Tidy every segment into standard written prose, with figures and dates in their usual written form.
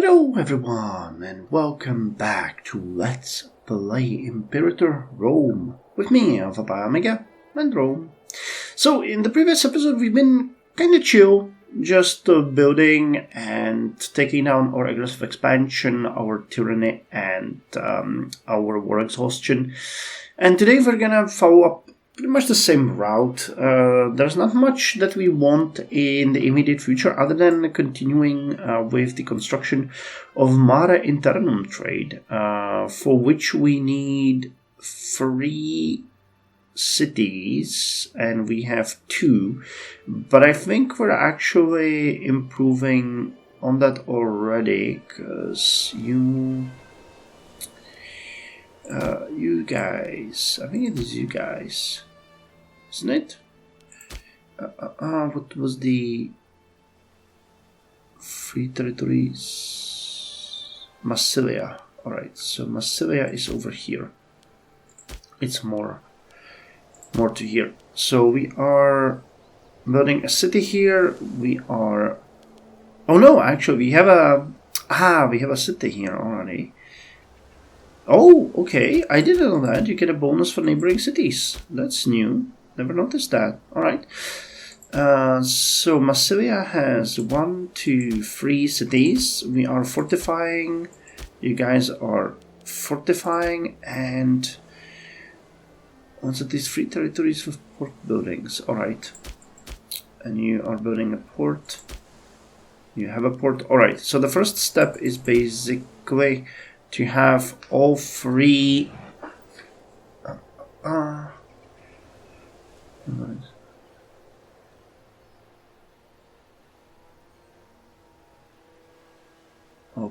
Hello everyone and welcome back to Let's Play Imperator Rome with me, Alpha Pi Omega and Rome. So in the previous episode we've been kinda chill, just building and taking down our aggressive expansion, our tyranny and our war exhaustion. And today we're gonna follow up pretty much the same route. There's not much that we want in the immediate future other than continuing with the construction of Mare Internum trade, for which we need 3 cities, and we have 2, but I think we're actually improving on that already, because you guys, I think it is you guys, isn't it? What was the free territories? Massilia. Alright, so Massilia is over here. It's more to here. So we are building a city here. We are... Oh no, actually we have a... we have a city here already. Oh, okay, I didn't know that. You get a bonus for neighboring cities. That's new. Never noticed that. Alright. So Massilia has 1, 2, 3 cities. We are fortifying. You guys are fortifying. And also these 3 territories with port buildings. Alright. And you are building a port. You have a port. Alright, so the first step is basically to have all 3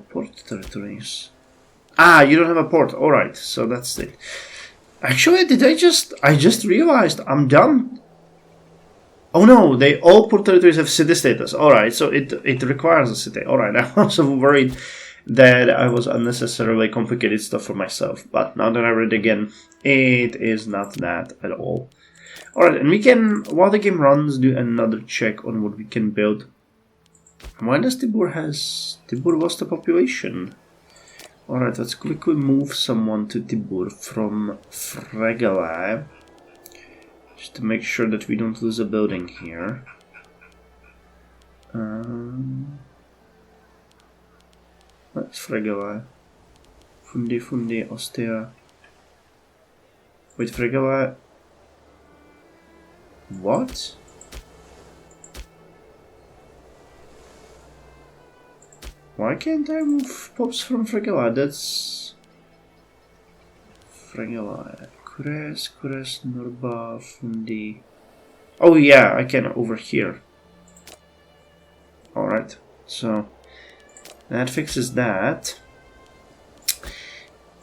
port territories. You don't have a port. Alright, so that's it. Actually, I just realized I'm dumb. Oh no, all port territories have city status. Alright, so it requires a city. Alright, I was worried that I was unnecessarily complicated stuff for myself, but now that I read it again, it is not that at all. Alright, and we can, while the game runs, do another check on what we can build. Why does Tibur lost the population? Alright, let's quickly move someone to Tibur from Fregala, just to make sure that we don't lose a building here. That's Fregala. Fundi, Ostia. Wait, Fregala. What? Why can't I move pops from Fregala? That's... Fregala. Kures, Norba, Fundi. Oh yeah, I can over here. Alright, so... that fixes that.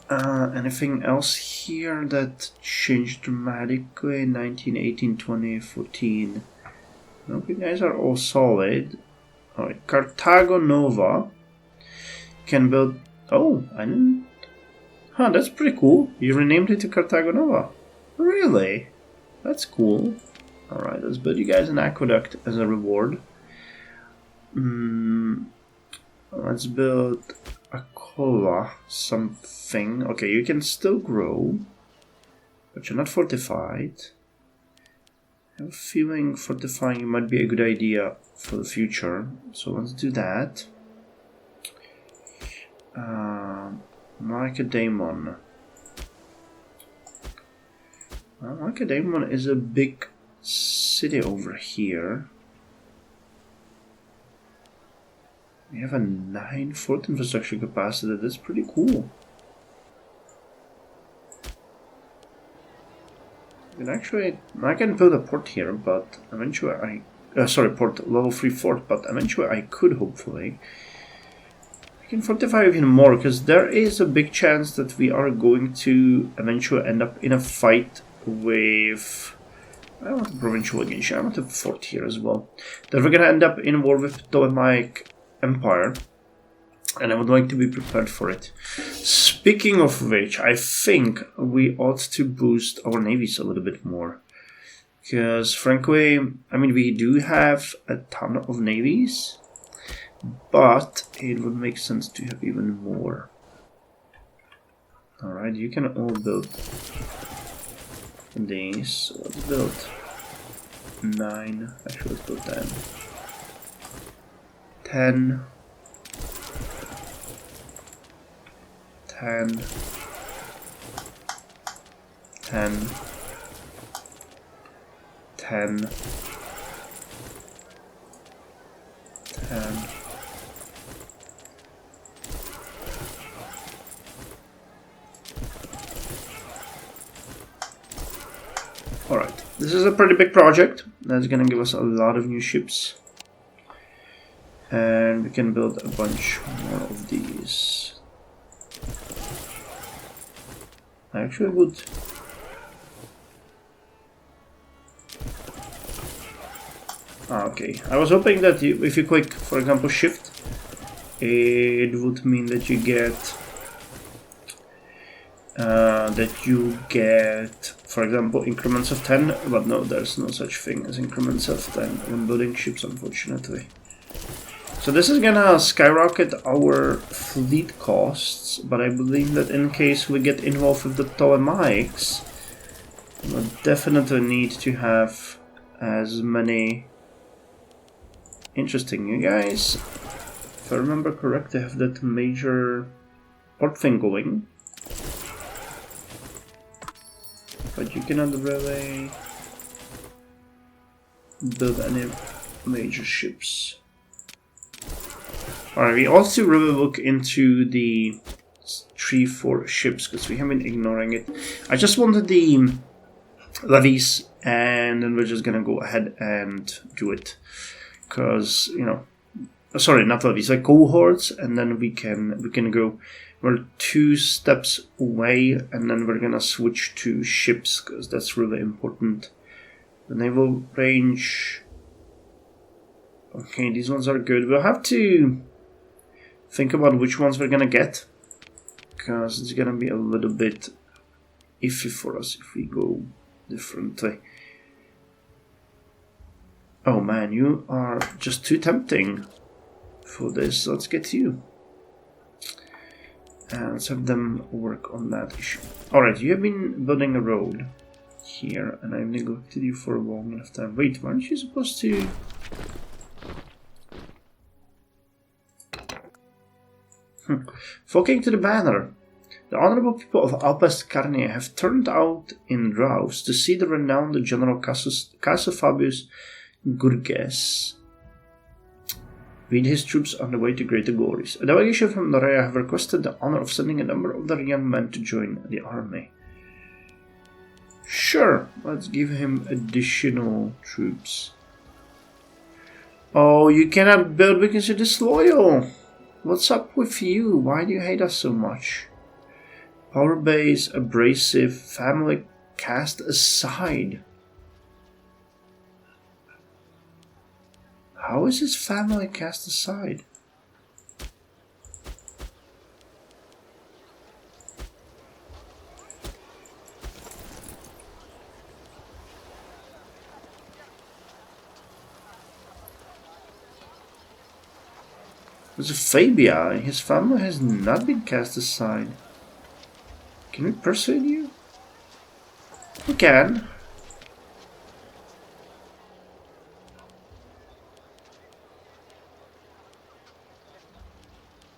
Anything else here that changed dramatically? 19, 18, 20, 14. No, you guys are all solid. Alright, Carthago Nova can build... Oh, I didn't... Huh, that's pretty cool. You renamed it to Carthago Nova. Really? That's cool. Alright, let's build you guys an aqueduct as a reward. Let's build a cola something. Okay, you can still grow, but you're not fortified. I have a feeling fortifying might be a good idea for the future, so let's do that. Markadaemon. Markadaemon is a big city over here. We have a 9 fort infrastructure capacity. That's pretty cool. And actually, I can build a port here, but eventually port level 3 fort, but eventually I could hopefully. I can fortify even more, because there is a big chance that we are going to eventually end up in a fight with... I want a provincial legation. I want a fort here as well. That we're gonna end up in war with Ptolemaic Empire, and I would like to be prepared for it. Speaking of which, I think we ought to boost our navies a little bit more, because frankly, I mean, we do have a ton of navies, but it would make sense to have even more. Alright, you can all build these. So let's build 9. Actually, let's build 10. 10. 10. 10. 10. 10. Alright, this is a pretty big project. That's gonna give us a lot of new ships. And we can build a bunch more of these. I actually would. Okay, I was hoping that if you click, for example, shift, it would mean that you get for example, increments of 10, but no, there's no such thing as increments of 10 when building ships, unfortunately. So this is gonna skyrocket our fleet costs, but I believe that in case we get involved with the Ptolemaics, we'll definitely need to have as many. Interesting, you guys, if I remember correctly, have that major port thing going. But you cannot really build any major ships. Alright, we also really look into the 3-4 ships because we have been ignoring it. I just wanted the levies, and then we're just gonna go ahead and do it. Because, you know, sorry, not levies, like cohorts, and then we can go. We're 2 steps away, and then we're gonna switch to ships because that's really important. The naval range. Okay, these ones are good. We'll have to think about which ones we're gonna get, because it's gonna be a little bit iffy for us if we go differently. Oh man, you are just too tempting for this. Let's get you. And let's have them work on that issue. Alright, you have been building a road here, and I've neglected you for a long enough time. Wait, weren't you supposed to... Flocking to the banner. The honorable people of Alpest Carnia have turned out in droves to see the renowned General Fabius Gurges lead his troops on the way to greater glories. A delegation from Norea have requested the honor of sending a number of their young men to join the army. Sure, let's give him additional troops. Oh, you cannot build because you're disloyal. What's up with you? Why do you hate us so much? Power base, abrasive, family cast aside. How is his family cast aside? There's a Fabia. His family has not been cast aside. Can we persuade you? We can.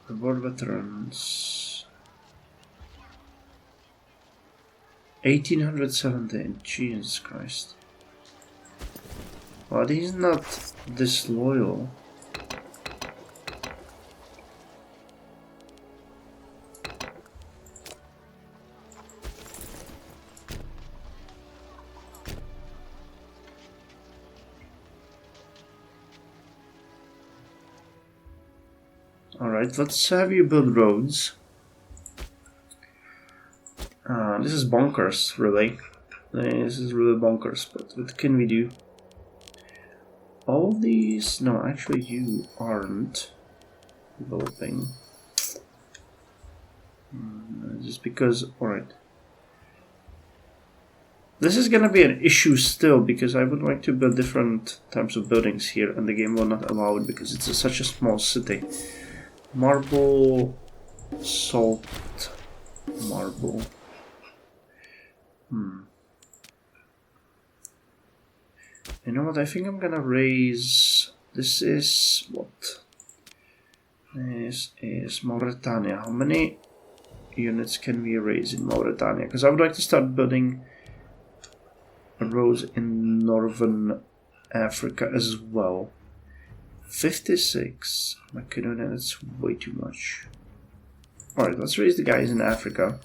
Reward veterans. 1817. Jesus Christ. But he's not disloyal. Alright, let's have you build roads. This is bonkers, really. This is really bonkers, but what can we do? All these... No, actually you aren't developing. Just because... Alright. This is gonna be an issue still, because I would like to build different types of buildings here, and the game will not allow it because it's such a small city. Marble, salt, marble. You know what? I think I'm gonna raise. This is what? This is Mauritania. How many units can we raise in Mauritania? Because I would like to start building roads in northern Africa as well. 56. Macedonia, that's way too much. Alright, let's raise the guys in Africa.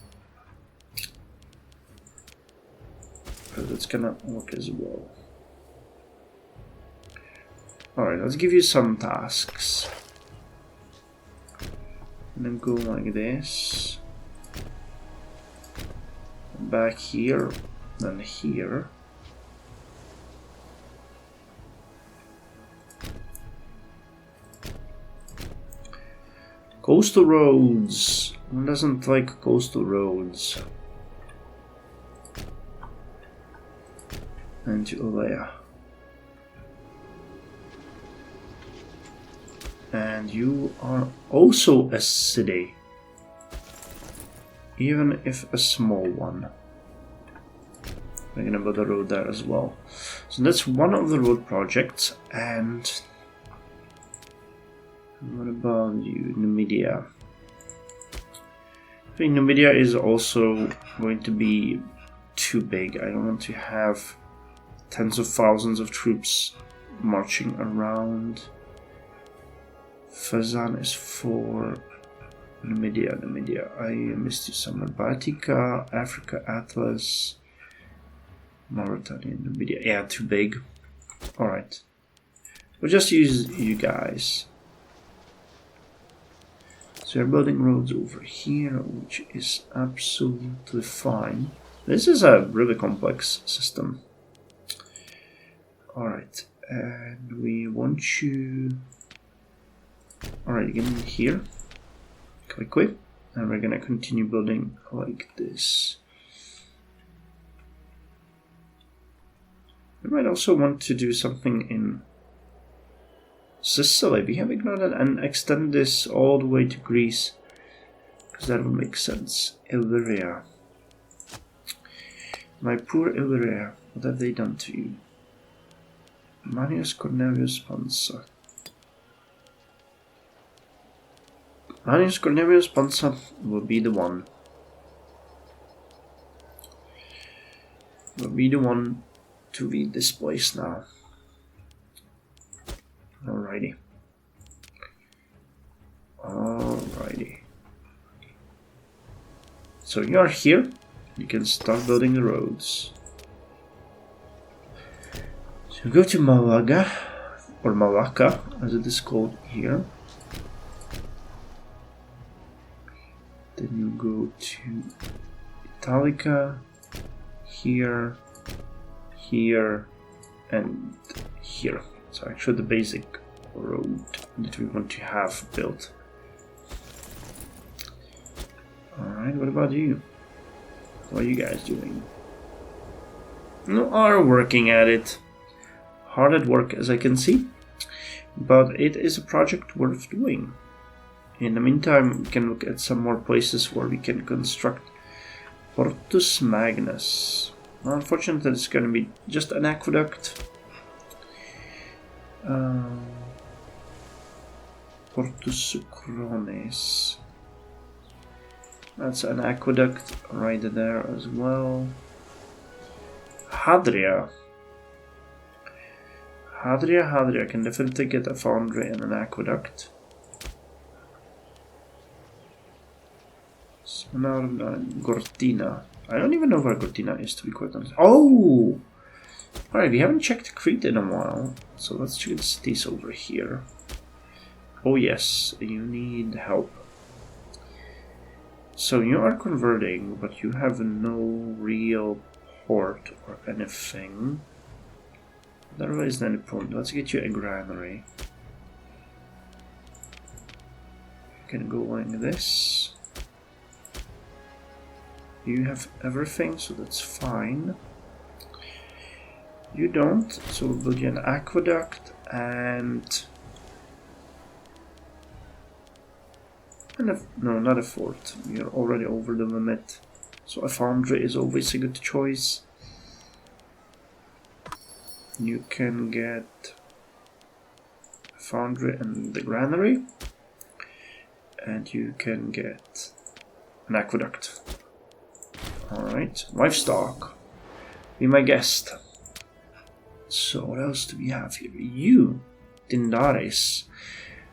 Because that's gonna work as well. Alright, let's give you some tasks. And then go like this. Back here, then here. Coastal roads. Who doesn't like coastal roads? And to Olea. And you are also a city. Even if a small one. We're gonna build a road there as well. So that's one of the road projects. And what about you, NVIDIA? I think NVIDIA is also going to be too big. I don't want to have tens of thousands of troops marching around. Fazan is for NVIDIA. I missed you somewhere. Batika, Africa, Atlas, Mauritania, NVIDIA. Yeah, too big. Alright. We'll just use you guys. So we're building roads over here, which is absolutely fine. This is a really complex system. Alright, and we want you... Alright, get in here, quickly, and we're gonna continue building like this. We might also want to do something in Sicily. We have ignored that and extend this all the way to Greece, because that would make sense. Illyria. My poor Illyria, what have they done to you? Manius Cornelius Pansa. Manius Cornelius Pansa will be the one. Will be the one to lead this place now. Alrighty. Alrighty. So you are here. You can start building the roads. So go to Malaga, or Malacca, as it is called here. Then you go to Italica, here, here, and here. So actually the basic road that we want to have built. Alright, what about you? What are you guys doing? You are working at it. Hard at work, as I can see. But it is a project worth doing. In the meantime, we can look at some more places where we can construct Portus Magnus. Well, unfortunately, it's going to be just an aqueduct. Portus Sucrones. That's an aqueduct right there as well. Hadria. Hadria can definitely get a foundry and an aqueduct. So now Gortina. I don't even know where Gortina is, to be quite honest. Oh! Alright, we haven't checked Crete in a while, so let's check the cities over here. Oh yes, you need help. So you are converting, but you have no real port or anything. Otherwise, then point. Let's get you a granary. You can go like this. You have everything, so that's fine. You don't, so we'll build you an aqueduct and And no, not a fort. We are already over the limit. So a foundry is always a good choice. You can get a foundry and the granary. And you can get an aqueduct. Alright, livestock. Be my guest. So what else do we have here? You, Dindaris.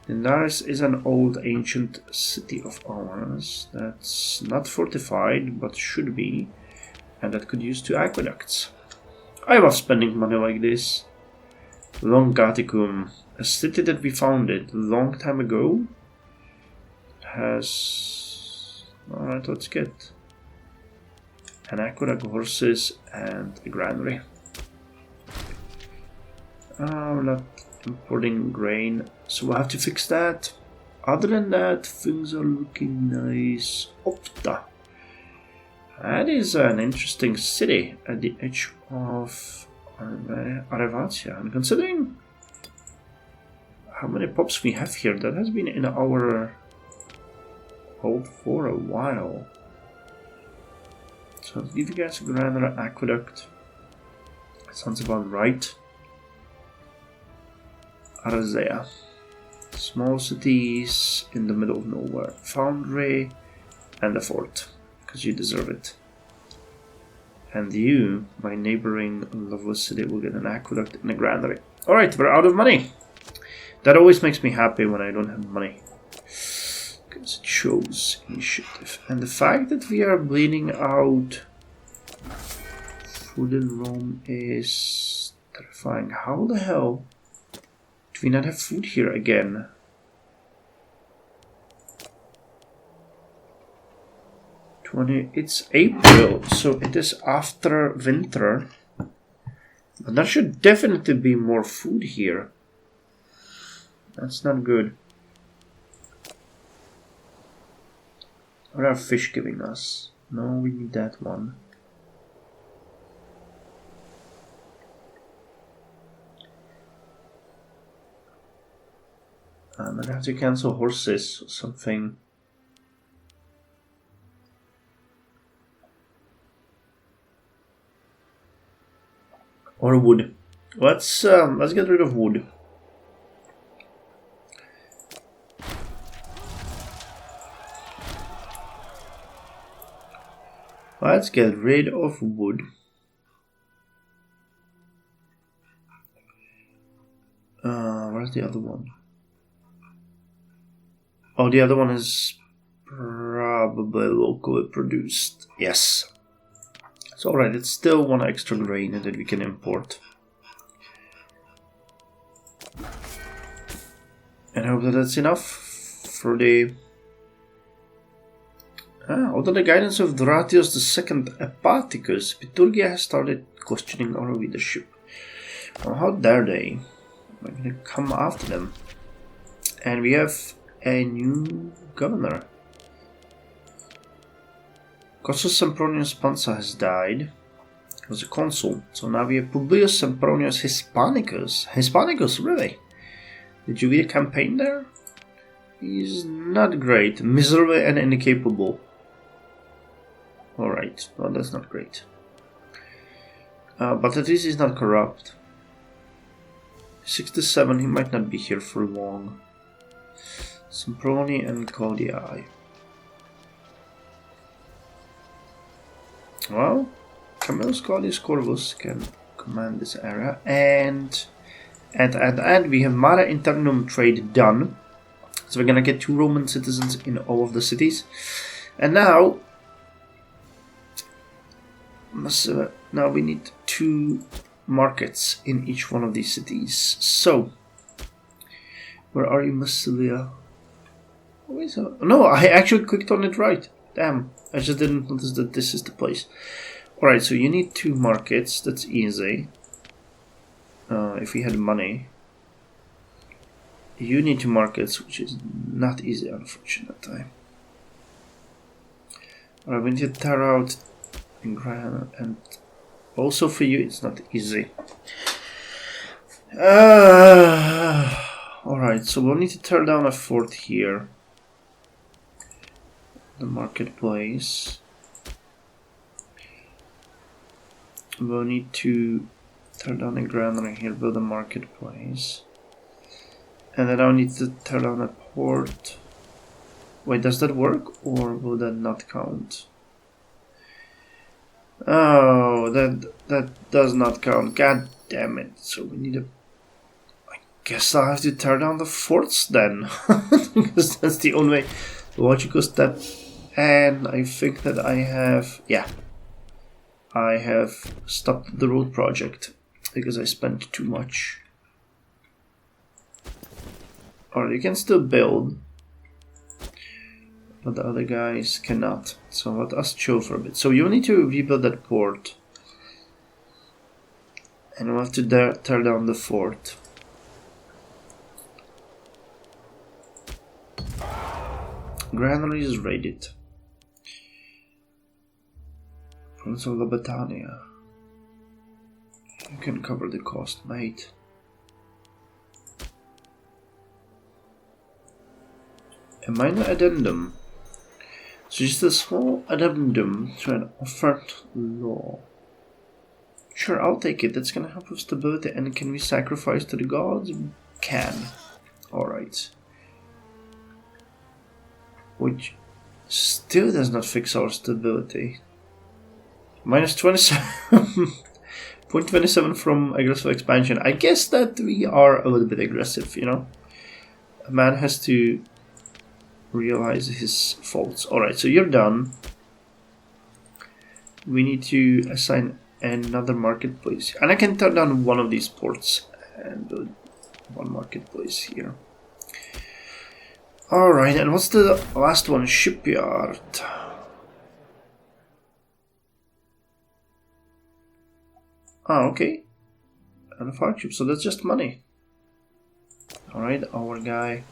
Dindaris is an old ancient city of ours that's not fortified but should be, and that could use 2 aqueducts. I love spending money like this. Longaticum, a city that we founded a long time ago, has... Alright, let's get an aqueduct, horses, and a granary. We're not importing grain, so we'll have to fix that. Other than that, things are looking nice. Opta. That is an interesting city at the edge of Arevatia. And considering how many pops we have here, that has been in our hold for a while. So I'll give you guys a granary aqueduct. Sounds about right. Arazea. Small cities in the middle of nowhere. Foundry and a fort, because you deserve it. And you, my neighboring lovely city, will get an aqueduct and a granary. Alright, we're out of money. That always makes me happy when I don't have money. Because it shows initiative. And the fact that we are bleeding out food in Rome is terrifying. How the hell do we not have food here again? It's April, so it is after winter. But there should definitely be more food here. That's not good. What are fish giving us? No, we need that one. I'm gonna have to cancel horses or something. Or wood. Let's get rid of wood. Let's get rid of wood. Where's the other one? Oh, the other one is probably locally produced. Yes. It's alright, it's still 1 extra grain that we can import. And I hope that that's enough for the... under the guidance of Doratius II Epaticus, Piturgia has started questioning our leadership. Well, how dare they? We're gonna come after them. And we have a new governor. Cossus Sempronius Pansa has died. He was a consul. So now we have Publius Sempronius Hispanicus. Hispanicus, really? Did you read a campaign there? He's not great. Miserable and incapable. Alright, well that's not great. But at least he's not corrupt. 67, he might not be here for long. Semproni and Claudii. Well, Camillus Claudius Corvus can command this area, and we have Mare Internum trade done. So we're gonna get 2 Roman citizens in all of the cities. And now we need 2 markets in each one of these cities. So, where are you, Massilia? No, I actually clicked on it right. Damn, I just didn't notice that this is the place. Alright, so you need 2 markets, that's easy. If we had money. You need 2 markets, which is not easy, unfortunately. Alright, we need to tear out and also for you it's not easy. Alright, so we'll need to tear down a fort here. the marketplace. We'll need to tear down a granary here, build a marketplace. And then I'll need to tear down a port. Wait, does that work or will that not count? Oh, that does not count. God damn it. So we need a... I guess I'll have to tear down the forts then. Because that's the only way. Logical step. And I think that I have... Yeah. I have stopped the road project. Because I spent too much. Alright, you can still build. But the other guys cannot. So let us chill for a bit. So you need to rebuild that port. And we'll have to tear down the fort. Granary is raided. Prince of Lobatania. You can cover the cost, mate. A minor addendum. So just a small addendum to an offered law. Sure, I'll take it. That's gonna help with stability. And can we sacrifice to the gods? Can. Alright. Which still does not fix our stability. Minus 27. 0.27 from aggressive expansion. I guess that we are a little bit aggressive, you know? A man has to realize his faults. Alright, so you're done. We need to assign another marketplace. And I can turn down one of these ports and build one marketplace here. Alright, and what's the last one? Shipyard. Ah, okay. And a flagship, so that's just money. Alright, our guy.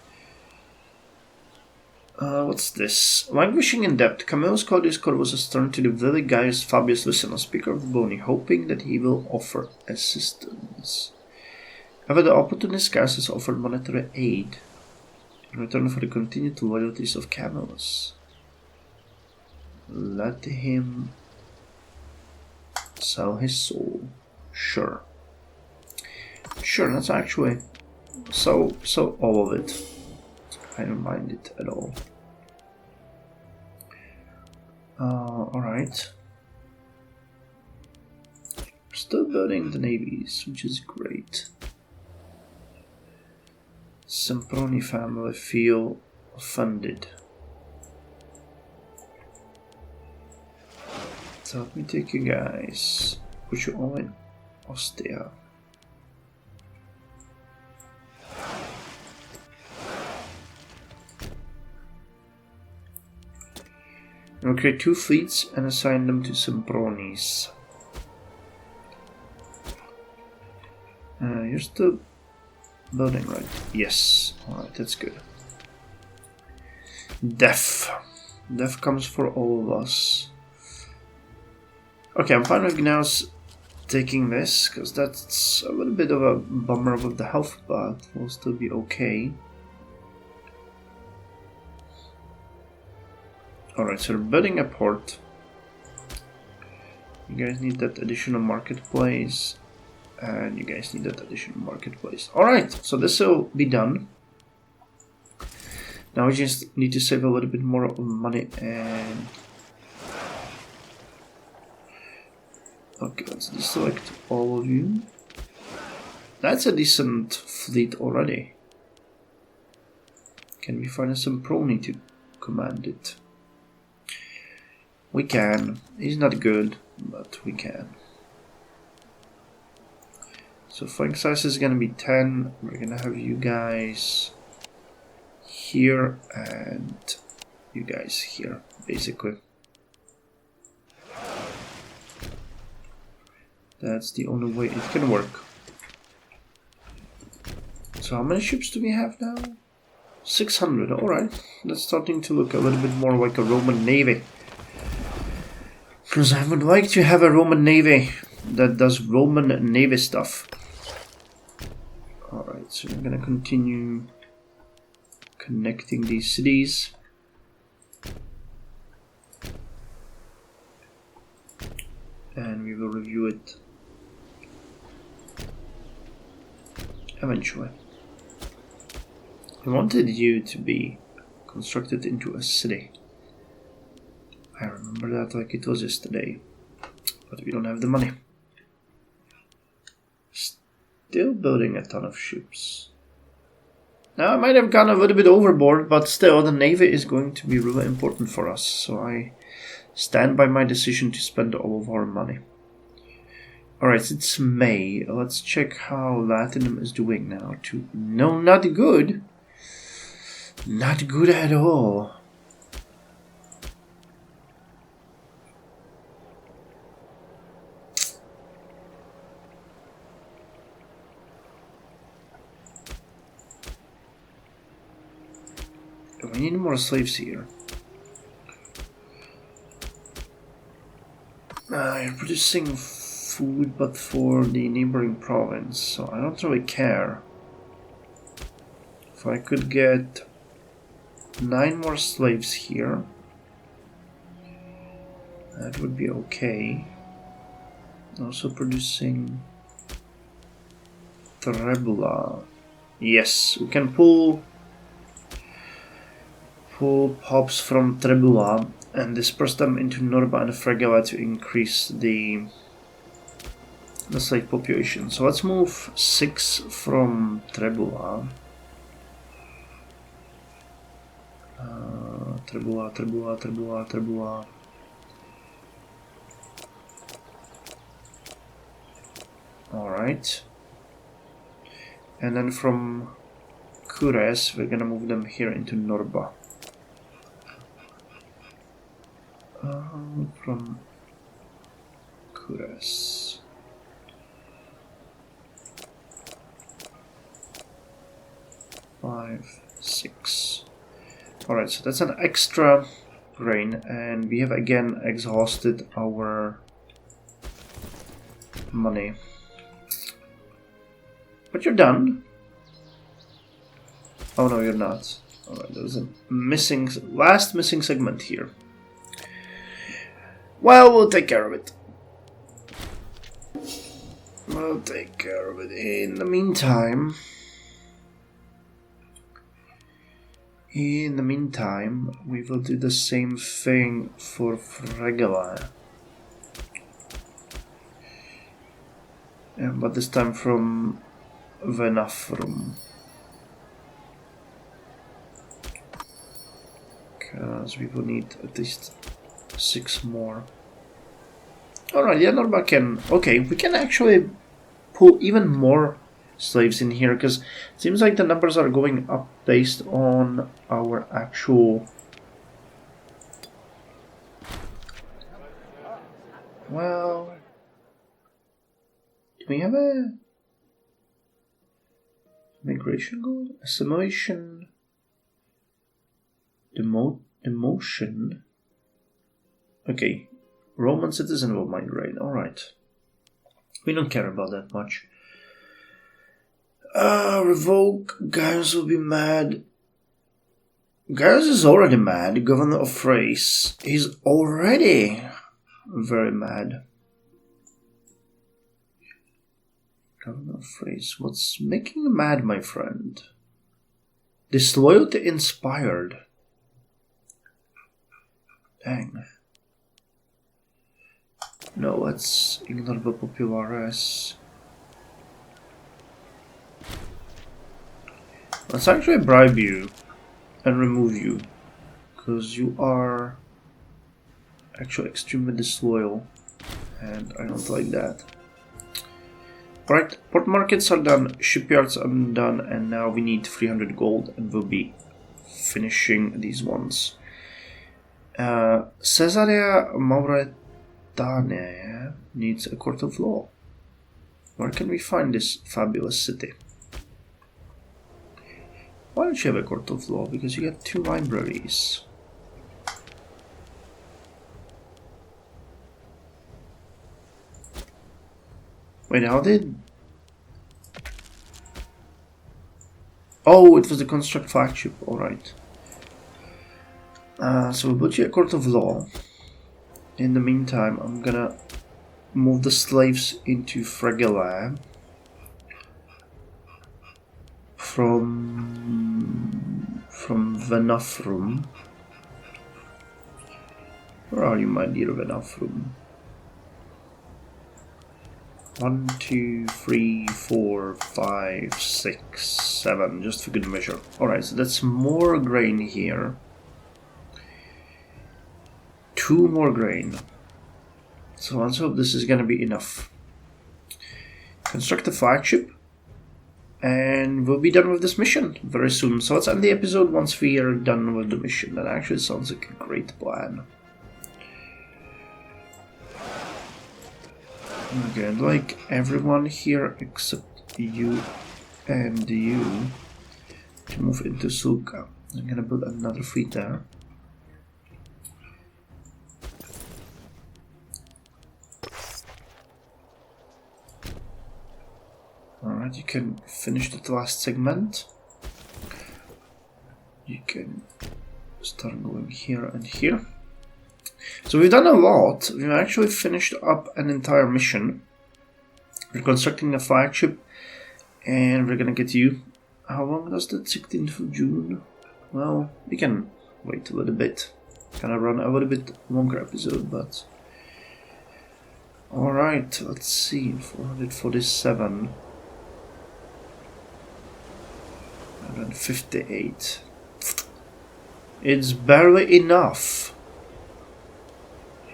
What's this? Languishing in debt, Camille's Claudius Corvus turned to the very Gaius Fabius Lucianus, speaker of the Bony, hoping that he will offer assistance. However, the opportunist Gaius has offered monetary aid in return for the continued loyalties of Camillus. Let him sell his soul. Sure. Sure, that's actually so all of it. I don't mind it at all. Alright. Still building the navies, which is great. Semproni family feel offended. So let me take you guys. Put you all in Ostia. We'll create 2 fleets and assign them to Sempronis. You're still building, right? Yes. Alright, that's good. Death. Death comes for all of us. Okay, I'm fine with now taking this, because that's a little bit of a bummer with the health, but we'll still be okay. Alright, so we're building a port. You guys need that additional marketplace. And you guys need that additional marketplace. Alright, so this will be done. Now we just need to save a little bit more money and... Okay, let's deselect all of you. That's a decent fleet already. Can we find a Semproni to command it? We can. He's not good, but we can. So flank size is gonna be 10. We're gonna have you guys here and you guys here, basically. That's the only way it can work. So how many ships do we have now? 600, alright. That's starting to look a little bit more like a Roman navy. Because I would like to have a Roman navy that does Roman navy stuff. Alright, so we're gonna continue connecting these cities. and we will review it eventually. I wanted you to be constructed into a city. I remember that like it was yesterday, but we don't have the money. Still building a ton of ships. Now I might have gone a little bit overboard, but still the navy is going to be really important for us, so I stand by my decision to spend all of our money. Alright, it's May. Let's check how Latinum is doing now. No, not good. Not good at all. We need more slaves here. You're producing food, but for the neighboring province, so I don't really care. If I could get 9 more slaves here, that would be okay. Also producing Trebula. Yes, we can pull pops from Trebula and disperse them into Norba and Fregala to increase the slave population. So let's move 6 from Trebula. Trebula. Alright. And then from Kures, we're gonna move them here into Norba. From Kures. Five, 6. Alright, so that's an extra grain, and we have again exhausted our money. But you're done. Oh no, you're not. Alright, there's a last missing segment here. Well, we'll take care of it. We'll take care of it. In the meantime, we will do the same thing for Fregala. But this time from Venafrum. Because we will need at least 6 more. Alright, yeah, Norba can... Okay, we can actually pull even more slaves in here, because it seems like the numbers are going up based on our actual... Well... Do we have a... migration goal? Assimilation... Demotion... Okay, Roman citizen will migrate, alright. We don't care about that much. Revoke, Gaius will be mad. Gaius is already mad, governor of Thrace. He's already very mad. Governor of Thrace, what's making you mad, my friend? Disloyalty inspired. Dang. No, let's ignore the populares. Let's actually bribe you and remove you, because you are actually extremely disloyal and I don't like that. Alright, port markets are done, shipyards are done, and now we need 300 gold and we'll be finishing these ones. Caesarea Mauretania needs a court of law. Where can we find this fabulous city? Why don't you have a court of law? Because you got 2 libraries. Wait, how did... Oh, it was the construct flagship, alright. So we'll put you a court of law. In the meantime, I'm gonna move the slaves into Fragila from Venafrum. Where are you, my dear Venafrum? 1, 2, 3, 4, 5, 6, 7, just for good measure. Alright, so that's more grain here. 2 more grain. So let's hope this is gonna be enough. Construct a flagship, and we'll be done with this mission very soon. So let's end the episode once we are done with the mission. That actually sounds like a great plan. Okay, I'd like everyone here except you and you to move into Sulka. I'm gonna build another fleet there. Alright, you can finish the last segment. You can start going here and here. So we've done a lot. We've actually finished up an entire mission. We're constructing a flagship, and we're gonna get you. How long does that 16th of June? Well, we can wait a little bit. Gonna run a little bit longer episode, but alright, let's see. 447. 158. It's barely enough.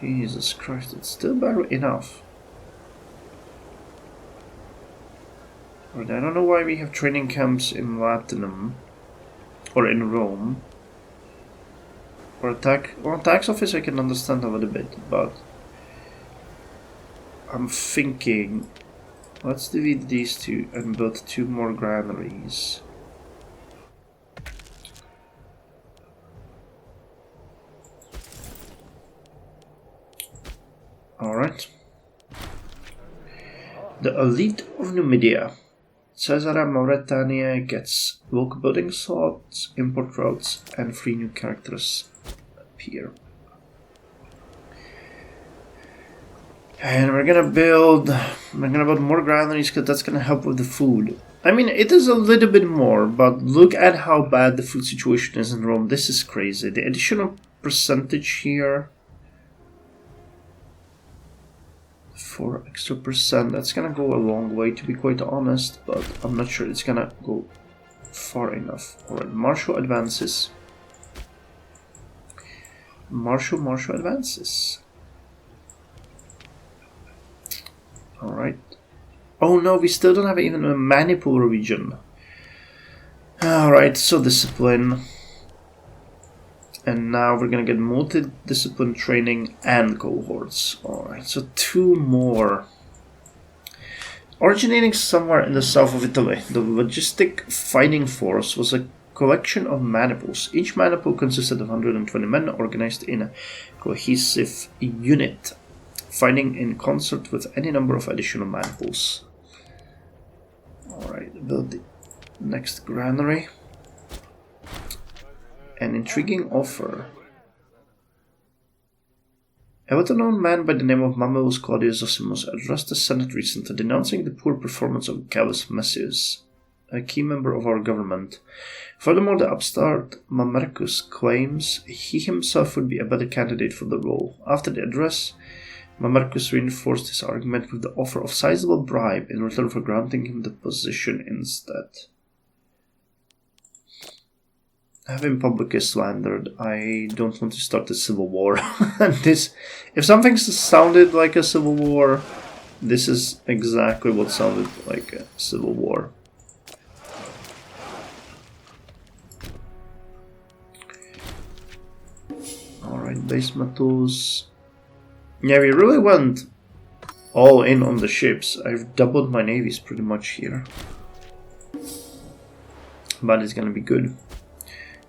Jesus Christ, it's still barely enough. I don't know why we have training camps in Latinum or in Rome. Or tax office I can understand a little bit, but I'm thinking let's divide these two and build 2 more granaries. Alright. The elite of Numidia. Caesarea Mauretania gets local building slots, import routes, and 3 new characters appear. And we're gonna build more granaries because that's gonna help with the food. I mean, it is a little bit more, but look at how bad the food situation is in Rome. This is crazy. The additional percentage here. 4 extra percent, that's gonna go a long way, to be quite honest, but I'm not sure it's gonna go far enough. Alright, Marshall advances. Marshall advances. Alright. Oh no, we still don't have even a Manipur region. Alright, so discipline. And now we're gonna get multi-discipline training and cohorts. Alright, so 2 more. Originating somewhere in the south of Italy, the Logistic Fighting Force was a collection of maniples. Each manipul consisted of 120 men organized in a cohesive unit, fighting in concert with any number of additional maniples. Alright, build the next granary. An intriguing offer. A well-known man by the name of Mammulus Claudius Zosimus addressed the Senate recently, denouncing the poor performance of Gallus Messius, a key member of our government. Furthermore, the upstart Mamercus claims he himself would be a better candidate for the role. After the address, Mamercus reinforced his argument with the offer of sizable bribe in return for granting him the position instead. Having publicly slandered, I don't want to start a civil war. If something sounded like a civil war, this is exactly what sounded like a civil war. Alright, base metals. Yeah, we really went all in on the ships. I've doubled my navies pretty much here. But it's gonna be good.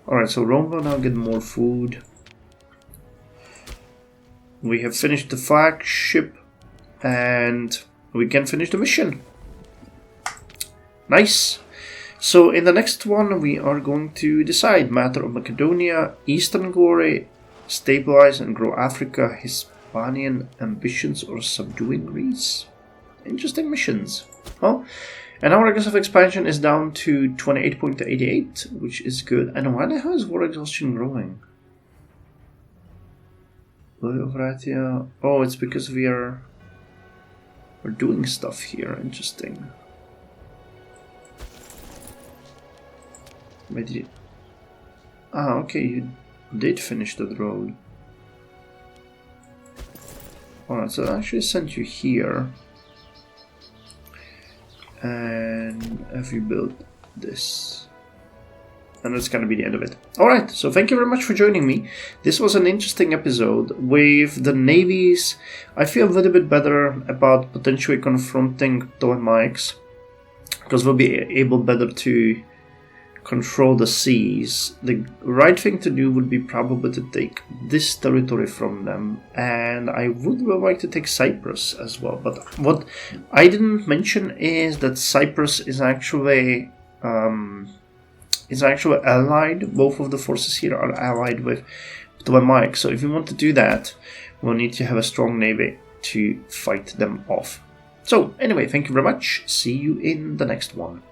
Alright, so Rome will now get more food. We have finished the flagship and we can finish the mission. Nice! So in the next one we are going to decide matter of Macedonia, Eastern Glory, stabilize and grow Africa, Albanian ambitions or subduing Greece. Interesting missions. Oh, and our aggressive expansion is down to 28.88, which is good. And why the hell is war exhaustion growing? Oh, it's because we're doing stuff here. Interesting. Maybe. Ah, okay, you did finish that road. Alright, so I actually sent you here. And have you built this? And that's gonna be the end of it. Alright, so thank you very much for joining me. This was an interesting episode. With the navies, I feel a little bit better about potentially confronting Ptolemaics, because we'll be able better to control the seas. The right thing to do would be probably to take this territory from them, and I would like to take Cyprus as well. But what I didn't mention is that Cyprus is actually allied. Both of the forces here are allied with Ptolemaic. So if you want to do that, we'll need to have a strong navy to fight them off. So anyway, thank you very much. See you in the next one.